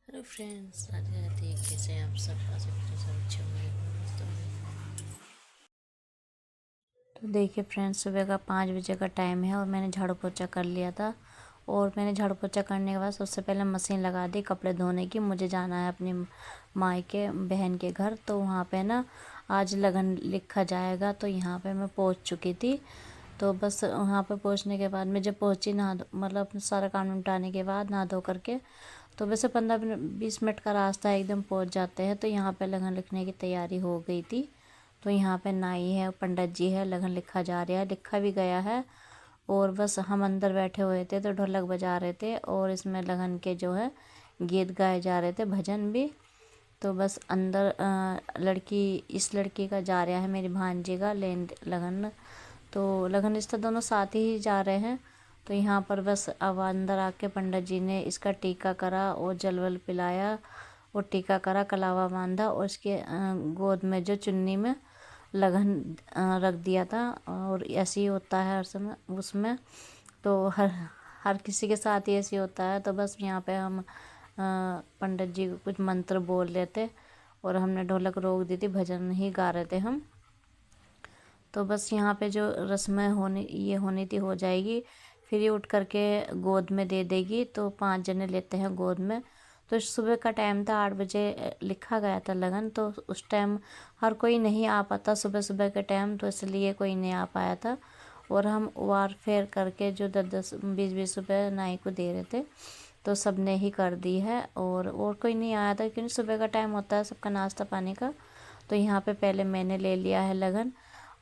Hello friends, Radhe Radhe. कैसे हैं आप सब? आशा करते हैं सब अच्छे होंगे, मस्त होंगे। तो देखिए फ्रेंड्स, सुबह का 5 बजे का टाइम है और मैंने झाड़ू पोछा कर लिया था। और मैंने झाड़ू पोछा करने के बाद सबसे पहले मशीन लगा दी कपड़े धोने की। मुझे जाना है अपनी मायके बहन के घर, तो वहाँ पे ना आज लगन लिखा जाएगा। तो यहाँ पे मैं पहुँच चुकी थी। तो बस वहाँ पे पहुँचने के बाद मैं जब पहुँची, मतलब अपना सारा काम निपटाने के बाद नहा धो करके, तो वैसे 15-20 मिनट का रास्ता है, एकदम पहुँच जाते हैं। तो यहाँ पे लगन लिखने की तैयारी हो गई थी। तो यहाँ पे नाई है, पंडित जी है, लगन लिखा जा रहा है, लिखा भी गया है। और बस हम अंदर बैठे हुए थे तो ढोलक बजा रहे थे और इसमें लगन के जो है गीत गाए जा रहे थे, भजन भी। तो बस अंदर इस लड़की का जा रहा है, मेरी भांजी का लेन लगन। तो लगन रिश्ता दोनों साथ ही जा रहे हैं। तो यहाँ पर बस अब अंदर आके पंडित जी ने इसका टीका करा और जल वल पिलाया और टीका करा, कलावा बांधा और इसके गोद में जो चुन्नी में लगन रख दिया था। और ऐसे ही होता है हर समय उसमें। तो हर हर किसी के साथ ही ऐसे होता है। तो बस यहाँ पे हम पंडित जी कुछ मंत्र बोल रहे थे और हमने ढोलक रोक दी थी, भजन ही गा रहे थे हम। तो बस यहाँ पे जो रस्में होनी थी हो जाएगी। फिर ये उठ करके गोद में दे देगी। तो 5 जने लेते हैं गोद में। तो सुबह का टाइम था, 8 बजे लिखा गया था लगन। तो उस टाइम हर कोई नहीं आ पाता सुबह सुबह के टाइम, तो इसलिए कोई नहीं आ पाया था। और हम वार फेर करके जो 10-10, 20-20 रुपये नाई को दे रहे थे, तो सब ने ही कर दी है। और कोई नहीं आया था क्योंकि सुबह का टाइम होता है सबका नाश्ता पानी का। तो यहाँ पे पहले मैंने ले लिया है लगन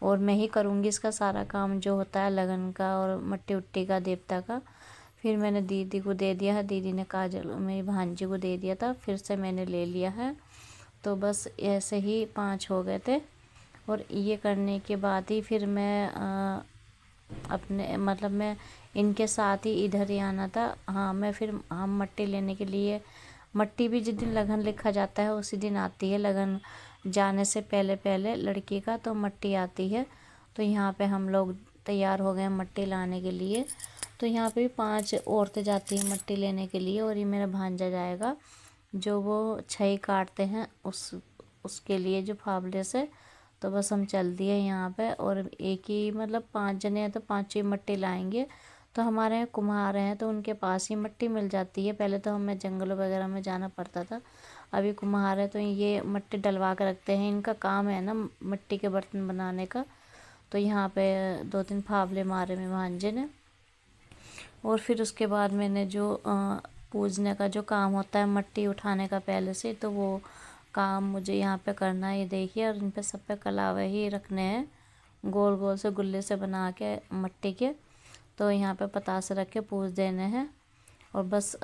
और मैं ही करूँगी इसका सारा काम जो होता है लगन का और मट्टी उट्टी का, देवता का। फिर मैंने दीदी को दे दिया है, दीदी ने काजल मेरी भांजी को दे दिया था, फिर से मैंने ले लिया है। तो बस ऐसे ही 5 हो गए थे। और ये करने के बाद ही फिर मैं अपने मतलब मैं इनके साथ ही इधर ही आना था। हाँ, मैं फिर हम मट्टी लेने के लिए, मट्टी भी जिस दिन लगन लिखा जाता है उसी दिन आती है। लगन जाने से पहले पहले लड़की का तो मट्टी आती है। तो यहाँ पे हम लोग तैयार हो गए मट्टी लाने के लिए। तो यहाँ पे भी 5 औरतें जाती हैं मट्टी लेने के लिए और ये मेरा भांजा जाएगा जो वो छई काटते हैं उसके लिए, जो फावले से। तो बस हम चल दिए यहाँ पे और एक ही मतलब 5 जने हैं तो 5 ही मट्टी लाएंगे। तो हमारे यहाँ कुम्हार हैं तो उनके पास ही मट्टी मिल जाती है। पहले तो हमें जंगलों वगैरह में जाना पड़ता था, अभी कुम्हार है तो ये मट्टी डलवा के रखते हैं। इनका काम है ना मिट्टी के बर्तन बनाने का। तो यहाँ पे 2-3 फावले मारे में भांजे ने। और फिर उसके बाद मैंने जो पूजने का जो काम होता है मट्टी उठाने का पहले से, तो वो काम मुझे यहाँ पे करना है। ये देखिए, और इन पे सब पे कलावे ही रखने हैं, गोल गोल से गुल्ले से बना के मट्टी के। तो यहाँ पे पतासे रख के पूज देने हैं। और बस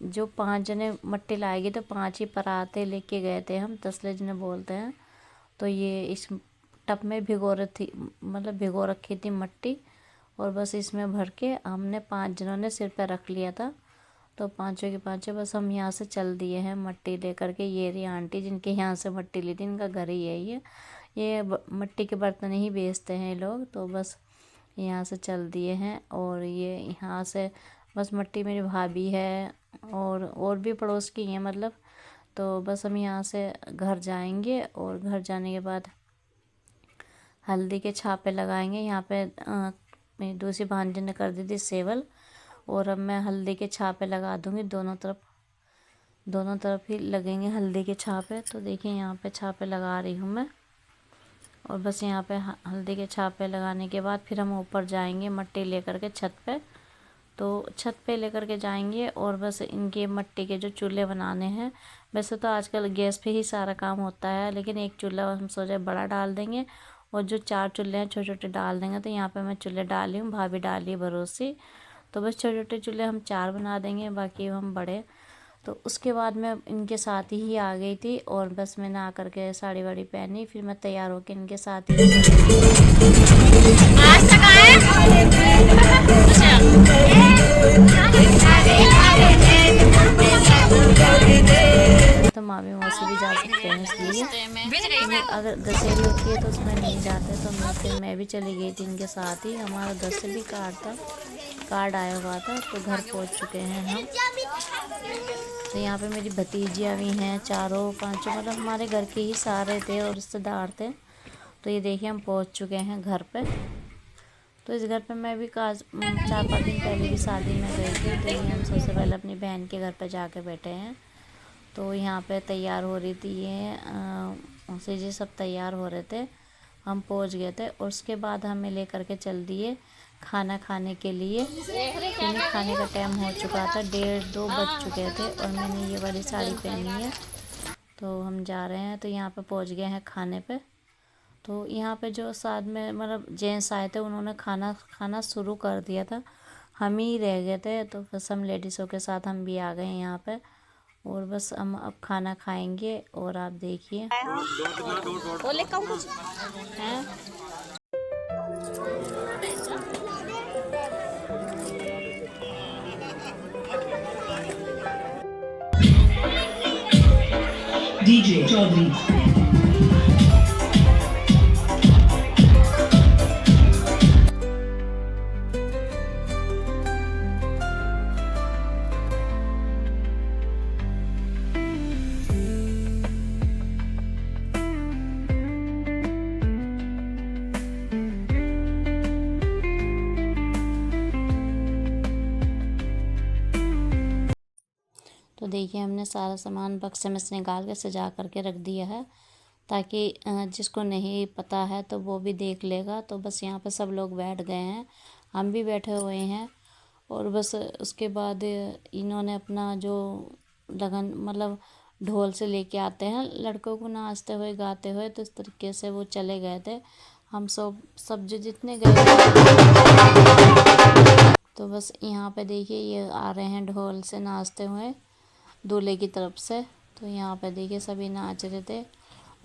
जो 5 जने मट्टी लाएगी तो 5 ही पराते लेके गए थे हम, तसले जिन्हें बोलते हैं। तो ये इस टब में भिगो रखी थी मट्टी। और बस इसमें भर के हमने 5 जनों ने सिर पर रख लिया था। तो पाँचों के पाँचों बस हम यहाँ से चल दिए हैं मट्टी लेकर के। ये रही आंटी जिनके यहाँ से मट्टी ली थी, इनका घर ही है ये मट्टी के बर्तन ही बेचते हैं ये लोग। तो बस यहाँ से चल दिए हैं और ये यहाँ से बस मट्टी मेरी भाभी है और भी पड़ोस की हैं मतलब। तो बस हम यहाँ से घर जाएंगे और घर जाने के बाद हल्दी के छापे लगाएंगे। यहाँ पे मेरी दूसरी भांजी ने कर दी थी सेवल और अब मैं हल्दी के छापे लगा दूँगी दोनों तरफ ही लगेंगे हल्दी के छापे। तो देखिए यहाँ पे छापे लगा रही हूँ मैं। और बस यहाँ पे हल्दी के छापे लगाने के बाद फिर हम ऊपर जाएंगे मट्टी लेकर के छत पे। तो छत पे लेकर के जाएंगे और बस इनके मट्टी के जो चूल्हे बनाने हैं। वैसे तो आजकल गैस पे ही सारा काम होता है, लेकिन एक चूल्हा हम सोचे बड़ा डाल देंगे और जो 4 चूल्हे हैं छोटे छोटे डाल देंगे। तो यहाँ पे मैं चूल्हे डाली हूँ, भाभी डाली भरोसे। तो बस छोटे छोटे चूल्हे हम 4 बना देंगे, बाकी हम बड़े। तो उसके बाद मैं इनके साथ ही आ गई थी और बस मैंने आकर के साड़ी वाड़ी पहनी, फिर मैं तैयार होकर इनके साथ ही आज तक तो मामी मौसी भी जा सकते हैं, इसलिए अगर दशहरी होती है तो उसमें नहीं जाते। तो फिर मैं भी चली गई थी इनके साथ ही। हमारा 10 भी कार्ड आया हुआ था। तो घर पहुंच चुके हैं हम। तो यहाँ पे मेरी भतीजियाँ भी हैं, चारों पांचों, मतलब हमारे घर के ही सारे थे और रिश्तेदार थे। तो ये देखिए हम पहुँच चुके हैं घर पे। तो इस घर पे मैं भी 4-5 दिन पहले भी शादी में गई थी। तो ये हम सबसे पहले अपनी बहन के घर पे जाके बैठे हैं। तो यहाँ पे तैयार हो रही थी ये उनसे जी सब तैयार हो रहे थे। हम पहुँच गए थे और उसके बाद हमें लेकर के चल दिए खाना खाने के लिए, क्योंकि खाने का टाइम हो चुका था, 1:30-2 बज चुके थे और मैंने ये वाली साड़ी पहनी है। तो हम जा रहे हैं। तो यहाँ पे पहुँच गए हैं खाने पे। तो यहाँ पे जो साथ में मतलब जेंट्स आए थे उन्होंने खाना खाना शुरू कर दिया था, हम ही रह गए थे। तो बस हम लेडीज़ों के साथ हम भी आ गए हैं यहाँ पे और बस हम अब खाना खाएंगे और आप देखिए। DJ चौधरी। तो देखिए हमने सारा सामान बक्से में से निकाल के सजा करके रख दिया है, ताकि जिसको नहीं पता है तो वो भी देख लेगा। तो बस यहाँ पे सब लोग बैठ गए हैं, हम भी बैठे हुए हैं। और बस उसके बाद इन्होंने अपना जो लगन मतलब ढोल से लेके आते हैं लड़कों को नाचते हुए गाते हुए, तो इस तरीके से वो चले गए थे। हम सब जो जितने गए तो बस यहाँ पे देखिए ये आ रहे हैं ढोल से नाचते हुए दूल्हे की तरफ से। तो यहाँ पे देखिए सभी नाच रहे थे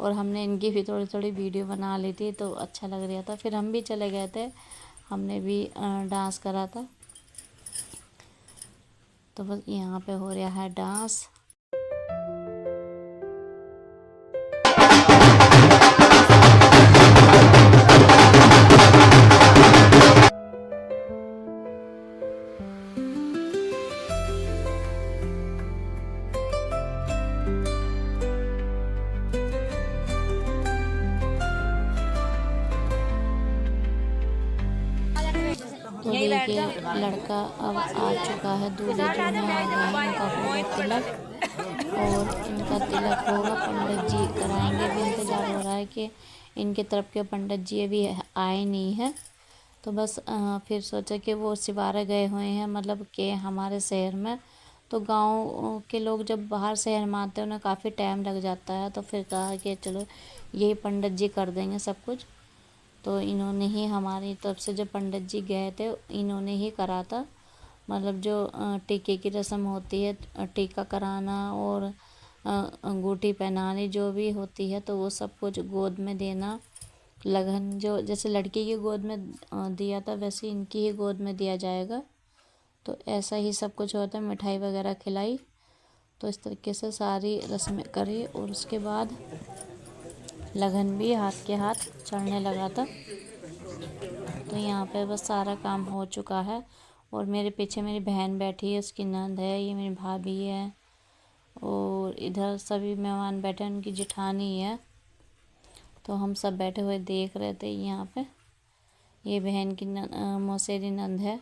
और हमने इनकी भी थोड़ी थोड़ी वीडियो बना ली थी, तो अच्छा लग रहा था। फिर हम भी चले गए थे, हमने भी डांस करा था। तो बस यहाँ पे हो रहा है डांस। तो देखिए लड़का अब आ चुका है, दूल्हे जो हैं आ गए हैं, इनका होगा तिलक और इनका तिलक होगा, पंडित जी कराएंगे। भी इंतज़ार हो रहा है कि इनके तरफ के पंडित जी अभी आए नहीं हैं। तो बस फिर सोचा कि वो सिवारे गए हुए हैं, मतलब कि हमारे शहर में। तो गांव के लोग जब बाहर शहर में आते हैं उन्हें काफ़ी टाइम लग जाता है। तो फिर कहा कि चलो यही पंडित जी कर देंगे सब कुछ। तो इन्होंने ही हमारी तरफ से जो पंडित जी गए थे इन्होंने ही करा था, मतलब जो टीके की रस्म होती है, टीका कराना और अंगूठी पहनानी जो भी होती है, तो वो सब कुछ गोद में देना। लगन जो जैसे लड़की की गोद में दिया था वैसे इनकी ही गोद में दिया जाएगा। तो ऐसा ही सब कुछ होता है, मिठाई वगैरह खिलाई। तो इस तरीके से सारी रस्में करी और उसके बाद लगन भी हाथ के हाथ चढ़ने लगा था। तो यहाँ पे बस सारा काम हो चुका है और मेरे पीछे मेरी बहन बैठी है, उसकी नंद है, ये मेरी भाभी है और इधर सभी मेहमान बैठे हैं, उनकी जेठानी है। तो हम सब बैठे हुए देख रहे थे यहाँ पे। ये बहन की मौसेरी नंद है।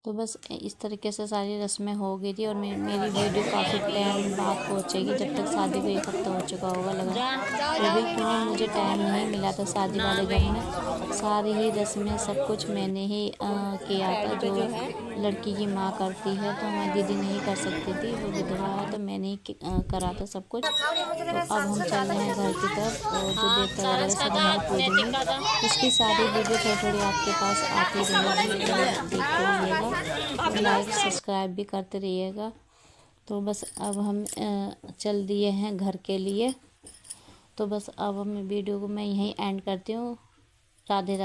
तो बस इस तरीके से सारी रस्में हो गई थी और मेरी वीडियो काफ़ी टाइम बाद पहुँचेगी, जब तक शादी को 1 हफ्ता हो चुका होगा लगा। तो भी क्योंकि मुझे टाइम नहीं मिला था शादी वाले घर में, सारी ही रस्में सब कुछ मैंने ही किया था, जो लड़की की माँ करती है। तो हमारी दीदी नहीं कर सकती थी, वो विधवा है, तो मैंने ही करा था सब कुछ। तो अब हम चल रहे हैं घर की तरफ और जो देवता वगैरह सब है पूजनी, उसकी सारी वीडियो थोड़ी थोड़ी आपके पास आती रहेगी, देखते रहिएगा, लाइक सब्सक्राइब भी करते रहिएगा। तो बस अब हम चल दिए हैं घर के लिए। तो बस अब हम वीडियो को मैं यहीं एंड करती हूँ। राधे राधे।